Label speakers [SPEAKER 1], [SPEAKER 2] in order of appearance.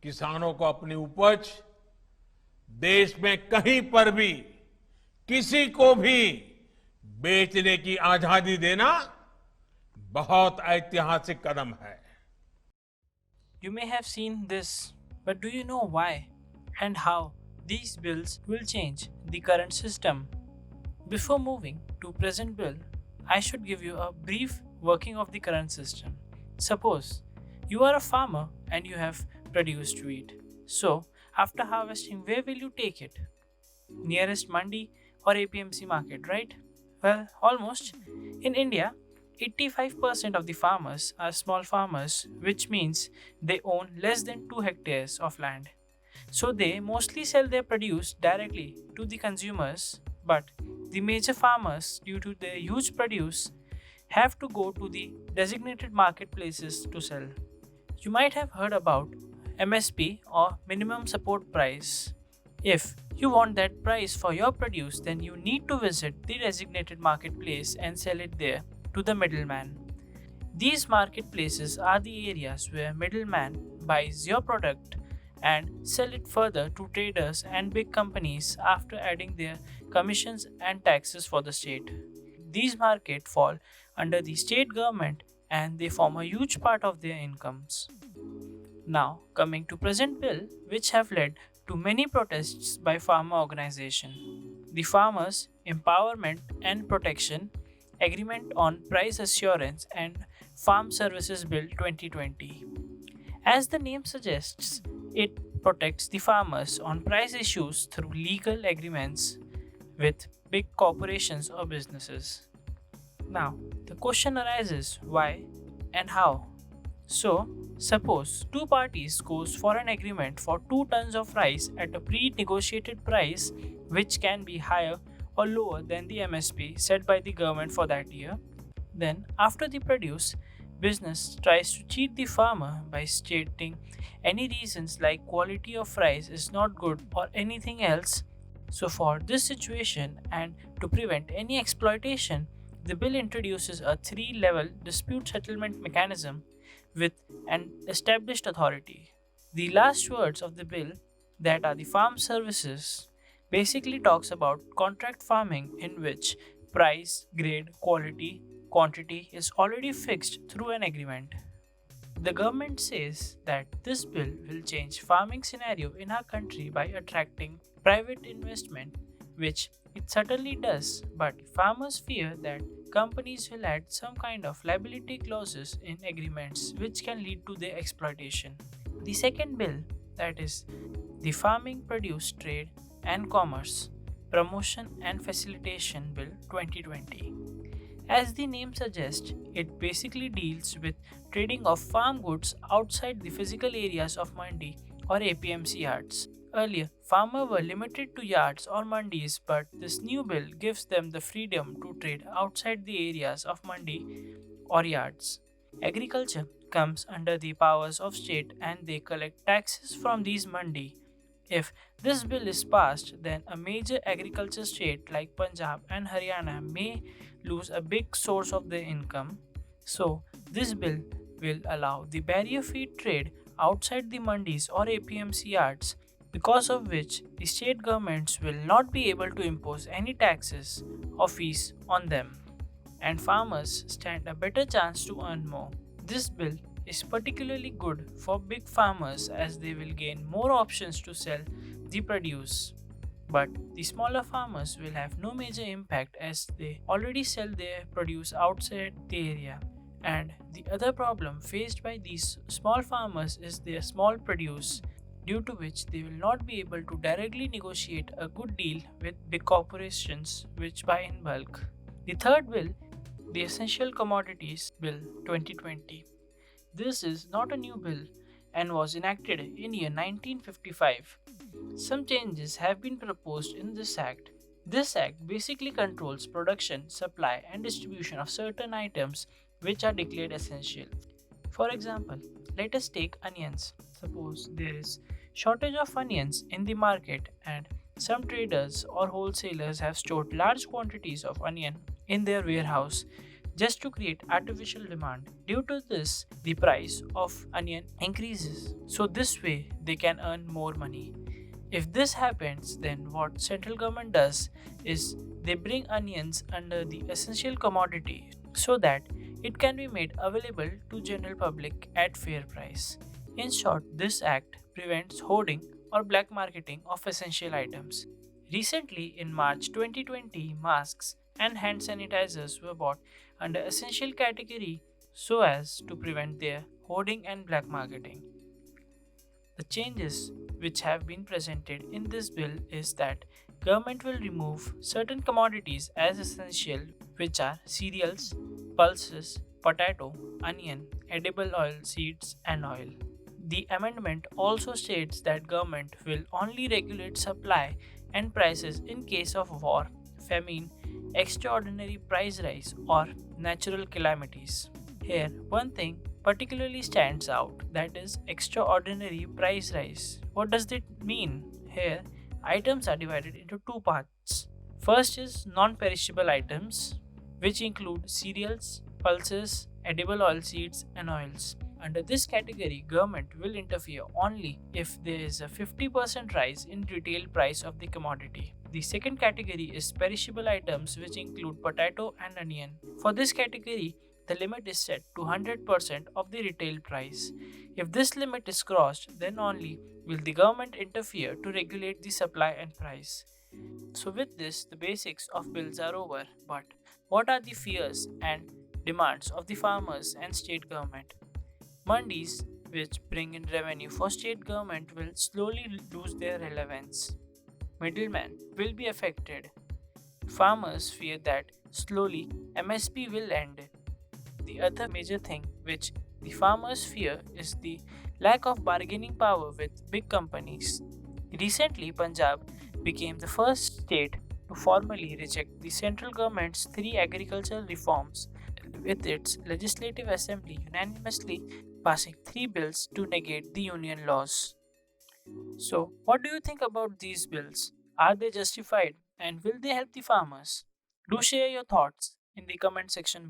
[SPEAKER 1] किसानों को अपनी उपज देश में कहीं पर भी किसी को भी बेचने की आजादी देना बहुत ऐतिहासिक कदम है।
[SPEAKER 2] You may have seen this, but do you know why and how these bills will change the current system? Before moving to present bill, I should give you a brief working of the current system. Suppose you are a farmer and you have produced wheat. So, after harvesting, where will you take it? Nearest mandi or APMC market, right? Well, almost. In India, 85% of the farmers are small farmers, which means they own less than 2 hectares of land. So they mostly sell their produce directly to the consumers, but the major farmers, due to their huge produce, have to go to the designated marketplaces to sell. You might have heard about MSP or minimum support price. If you want that price for your produce, then you need to visit the designated marketplace and sell it there to the middleman. These marketplaces are the areas where middleman buys your product and sell it further to traders and big companies after adding their commissions and taxes for the state. These markets fall under the state government and they form a huge part of their incomes. Now, coming to present bill, which have led to many protests by farmer organization. The Farmers Empowerment and Protection Agreement on Price Assurance and Farm Services Bill 2020. As the name suggests, it protects the farmers on price issues through legal agreements with big corporations or businesses. Now, the question arises why and how. So, suppose two parties goes for an agreement for 2 tons of rice at a pre-negotiated price which can be higher or lower than the MSP set by the government for that year. Then, after the produce, business tries to cheat the farmer by stating any reasons like quality of rice is not good or anything else. So, for this situation and to prevent any exploitation, the bill introduces a 3-level dispute settlement mechanism with an established authority. The last words of the bill, that are the farm services, basically talks about contract farming in which price, grade, quality, quantity is already fixed through an agreement. The government says that this bill will change farming scenario in our country by attracting private investment, which it certainly does, but farmers fear that companies will add some kind of liability clauses in agreements which can lead to their exploitation. The second bill, that is the Farming Produce Trade and Commerce Promotion and Facilitation Bill 2020. As the name suggests, it basically deals with trading of farm goods outside the physical areas of mandi or APMC yards. Earlier, farmers were limited to yards or mandis, but this new bill gives them the freedom to trade outside the areas of mandi or yards. Agriculture comes under the powers of state and they collect taxes from these mandi. If this bill is passed, then a major agriculture state like Punjab and Haryana may lose a big source of their income. So, this bill will allow the barrier-free trade outside the mandis or APMC yards, because of which the state governments will not be able to impose any taxes or fees on them, and farmers stand a better chance to earn more. This bill is particularly good for big farmers as they will gain more options to sell the produce. But the smaller farmers will have no major impact as they already sell their produce outside the area. And the other problem faced by these small farmers is their small produce, due to which they will not be able to directly negotiate a good deal with big corporations which buy in bulk. The third bill, the Essential Commodities Bill 2020. This is not a new bill and was enacted in year 1955. Some changes have been proposed in this act. This act basically controls production, supply, and distribution of certain items which are declared essential. For example, let us take onions. Suppose there is shortage of onions in the market and some traders or wholesalers have stored large quantities of onion in their warehouse just to create artificial demand. Due to this, the price of onion increases. So this way they can earn more money. If this happens, then what central government does is they bring onions under the essential commodity so that it can be made available to general public at fair price. In short, this act prevents hoarding or black marketing of essential items. Recently, in March 2020, masks and hand sanitizers were bought under essential category so as to prevent their hoarding and black marketing. The changes which have been presented in this bill is that government will remove certain commodities as essential which are cereals, pulses, potato, onion, edible oil seeds and oil. The amendment also states that government will only regulate supply and prices in case of war, famine, extraordinary price rise or natural calamities. Here, one thing particularly stands out, that is extraordinary price rise. What does it mean? Here, items are divided into two parts. First is non perishable items, which include cereals, pulses, edible oil seeds, and oils. Under this category, government will interfere only if there is a 50% rise in retail price of the commodity. The second category is perishable items, which include potato and onion. For this category, the limit is set to 100% of the retail price. If this limit is crossed, then only will the government interfere to regulate the supply and price. So, with this, the basics of bills are over. But what are the fears and demands of the farmers and state government? Mandis, which bring in revenue for state government, will slowly lose their relevance. Middlemen will be affected. Farmers fear that slowly MSP will end. The other major thing which the farmers fear is the lack of bargaining power with big companies. Recently, Punjab became the first state to formally reject the central government's three agricultural reforms, with its legislative assembly unanimously passing three bills to negate the union laws. So, what do you think about these bills? Are they justified and will they help the farmers? Do share your thoughts in the comment section below.